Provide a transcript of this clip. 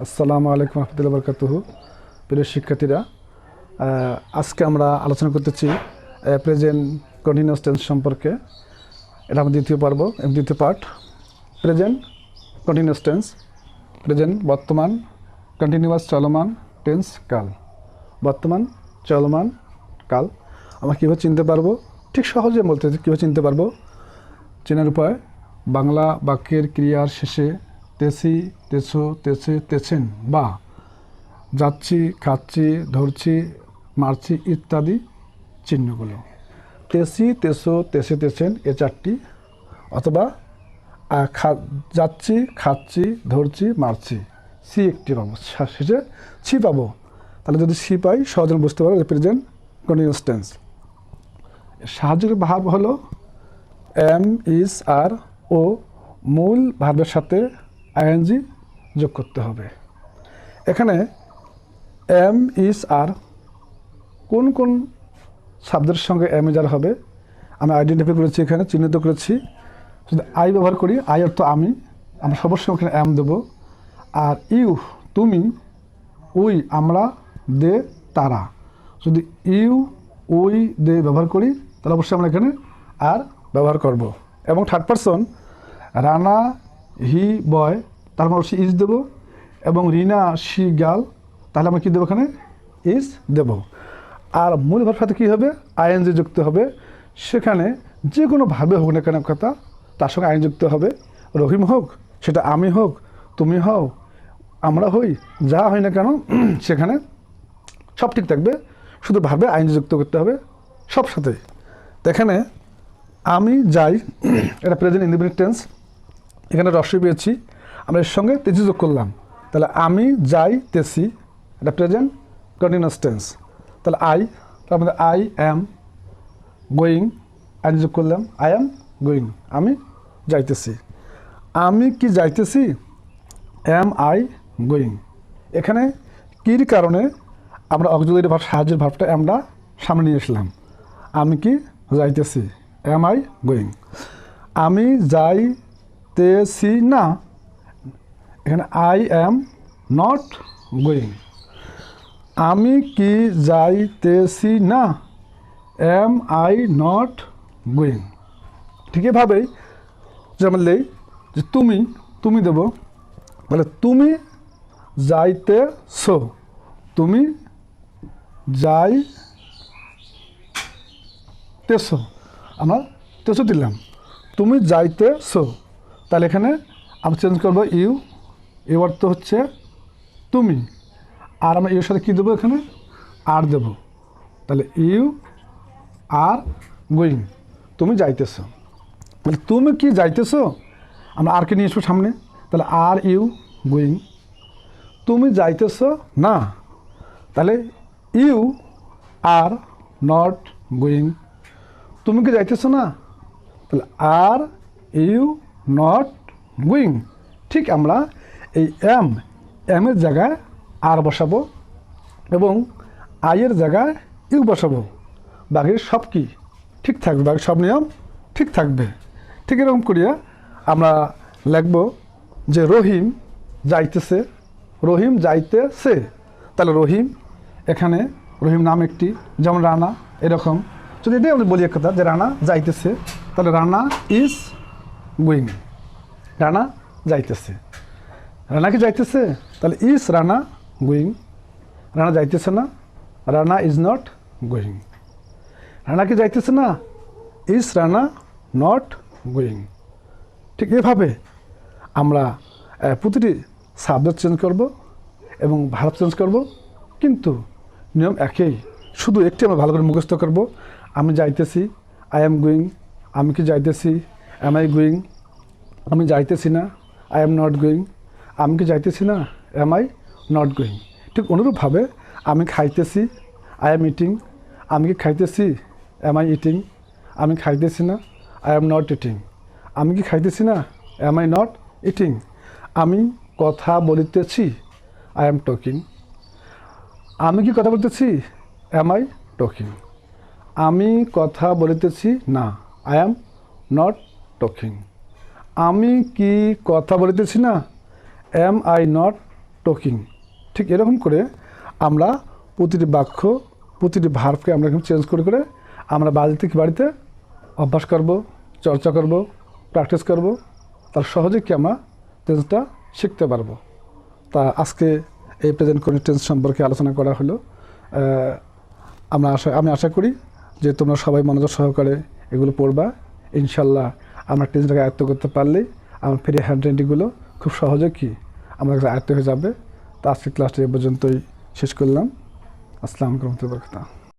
আসসালামু আলাইকুম রহমতুল্লাহি ওয়া বারাকাতুহু। প্রিয় শিক্ষার্থীরা, আজকে আমরা আলোচনা করতেছি প্রেজেন্ট কন্টিনিউয়াস টেন্স সম্পর্কে। এটা আমাদের দ্বিতীয় পর্ব এবং দ্বিতীয় part. Present continuous tense, present বর্তমান, কন্টিনিউয়াস চলমান, টেন্স কাল। বর্তমান, চলমান, কাল আমরা কীভাবে চিনতে পারবো? ঠিক সহজে বলতে কীভাবে চিনতে পারবো? চেনার উপায়: বাংলা বাক্যের ক্রিয়ার শেষে তেছি, তেছো, তেছে, তেছেন বা যাচ্ছি, খাচ্ছি, ধরছি, মারছি ইত্যাদি চিহ্নগুলো। তেছি, তেছো, তেছে, তেছেন এ চারটি, অথবা যাচ্ছি, খাচ্ছি, ধরছি, মারছি, সি একটি পাবো, শেষে ছি পাবো। তাহলে যদি সি পাই সহজে বুঝতে পারবো প্রেজেন্ট কন্টিনিউয়াস টেন্স। সাহায্যের ভার্ব হলো এম, ইজ, আর, ও মূল ভার্বের সাথে আইএনজি যোগ করতে হবে। এখানে এম, ইজ, আর কোন কোন শব্দের সঙ্গে এম, ইজ, আর হবে আমি আইডেন্টিফাই করেছি, এখানে চিহ্নিত করেছি। যদি আই ব্যবহার করি, আই অর্থ আমি, আমরা সবসময় ওখানে এম দেবো। আর ইউ তুমি, উই আমরা, দে তারা। যদি ইউ, উই, দে ব্যবহার করি তাহলে অবশ্যই আমরা এখানে আর ব্যবহার করব। এবং থার্ড পারসন রানা, হি বয়, তার মানে অবশ্যই ইজ দেবো। এবং রিনা শি গার্ল, তাহলে আমরা কী দেবো? এখানে ইজ দেব। আর মূল ভাবের সাথে কী হবে? আইএনজি যুক্ত হবে। সেখানে যে কোনো ভাবে হোক না কেন কথা, তার সঙ্গে আইন যুক্ত হবে। রহিম হোক, সেটা আমি হোক, তুমি হও, আমরা হই, যা হয় না কেন সেখানে সব ঠিক থাকবে। শুধু ভাবে আইন যুক্ত করতে হবে সব সাথে। তো এখানে আমি যাই, এটা প্রেজেন্ট ইনডিফিনিট টেন্স। এখানে রস্বই পেয়েছি, আমরা এর সঙ্গে তেজি যোগ করলাম, তাহলে আমি যাই তেছি, এটা প্রেজেন্ট কন্টিনিউয়াস টেন্স। তাহলে তার মধ্যে আই অ্যাম গোয়িং, আইন যোগ করলাম, আই অ্যাম গোয়িং, আমি যাইতেছি। আমি কি যাইতেছি? Am I going. এখানে কির কারণে আমরা অক্সিলারি ভার্ব, সাহায্যের ভার্বটা আমরা সামনে নিয়ে আসলাম। আমি কি যাইতেছি, অ্যাম আই গোয়িং। আমি যাইতেছি না, এখানে আই অ্যাম নট গোয়িং। আমি কি যাইতেছি না, অ্যাম আই নট গোয়িং। ঠিক এভাবেই যেমন যে তুমি, তুমি দেব, বলে তুমি যাইতেছো, তুমি যাইতেছো, আমরা তেছো দিলাম, তুমি যাইতেছো। তাহলে এখানে আমরা চেঞ্জ করবো ইউ, এর অর্থ হচ্ছে তুমি, আর আমরা এর সাথে কী দেবো? এখানে আর দেব। তাহলে ইউ আর গোয়িং, তুমি যাইতেছো। তাহলে তুমি কি যাইতেছো, আমরা আরকে নিয়ে আসবো সামনে, তাহলে আর ইউ গোয়িং। তুমি যাইতেছো না, তাহলে ইউ আর নট গোয়িং। তুমি কি যাইতেছো না, তাহলে আর ইউ নট গোয়িং। ঠিক আমরা এই এমের জায়গায় আর বসাবো এবং আইয়ের জায়গায় ইউ বসাবো। বাকির সব কি ঠিক থাকবে, বাকি সব নিয়ম ঠিক থাকবে। ঠিক এরকম করিয়া আমরা লিখব যে রহিম যাইতেছে, রহিম যাইতেছে। তাহলে রহিম, এখানে রহিম নাম একটি, যেমন রানা, এরকম যদি এটাই আমরা বলি এক কথা যে রানা যাইতেছে, তাহলে রানা ইজ গোয়িং, রানা যাইতেছে। রানা কি যাইতেছে, তাহলে ইজ রানা গোয়িং। রানা যাইতেছে না, Rana is not going. Rana কি যাইতেছে না, ইজ রানা নট গোয়িং। ঠিক এভাবে আমরা প্রতিটি সাবজেক্ট চেঞ্জ করব এবং ভার্ব চেঞ্জ করব, কিন্তু নিয়ম একই, শুধু একটি আমরা ভালো করে মুখস্থ করব। আমি যাইতেছি, আই এম গোয়িং। আমি কি যাইতেছি, এম আই গোয়িং। আমি যাইতেছি না, আই এম নট গোয়িং। আমি কি যাইতেছি না, এম আই নট গোয়িং। ঠিক অনুরূপভাবে আমি খাইতেছি, আই এম ইটিং। আমি কি খাইতেছি, এম আই ইটিং। আমি খাইতেছি না, আই এম নট ইটিং। আমি কি খাইতেছি না, এম আই নট ইটিং। আমি কথা বলিতেছি, আই এম টকিং। আমি কি কথা বলতেছি, এম আই টকিং। আমি কথা বলিতেছি না, আই এম নট টকিং। আমি কি কথা বলিতেছি না, এম আই নট টকিং। ঠিক এরকম করে আমরা প্রতিটি বাক্য, প্রতিটি ভার্বকে আমরা চেঞ্জ করে করে আমরা বাড়িতে অভ্যাস করব, চর্চা করব, প্র্যাকটিস করব, তার সহজে কি আমরা টেন্সটা শিখতে পারবো। তা আজকে এই প্রেজেন্ট কন্টিনিউয়াস টেন্স সম্পর্কে আলোচনা করা হলো। আমি আশা করি যে তোমরা সবাই মনোযোগ সহকারে এগুলো পড়বা। ইনশাল্লাহ আমরা টেন্সটাকে আয়ত্ত করতে পারলেই আমার ফ্রি হ্যান্ড রাইটিংগুলো খুব সহজে কি আমার কাছে আয়ত্ত হয়ে যাবে। তা আজকের ক্লাসটা এ পর্যন্তই শেষ করলাম। আসসালামু আলাইকুম ওয়া রাহমাতুল্লাহি ওয়া বারাকাতুহু।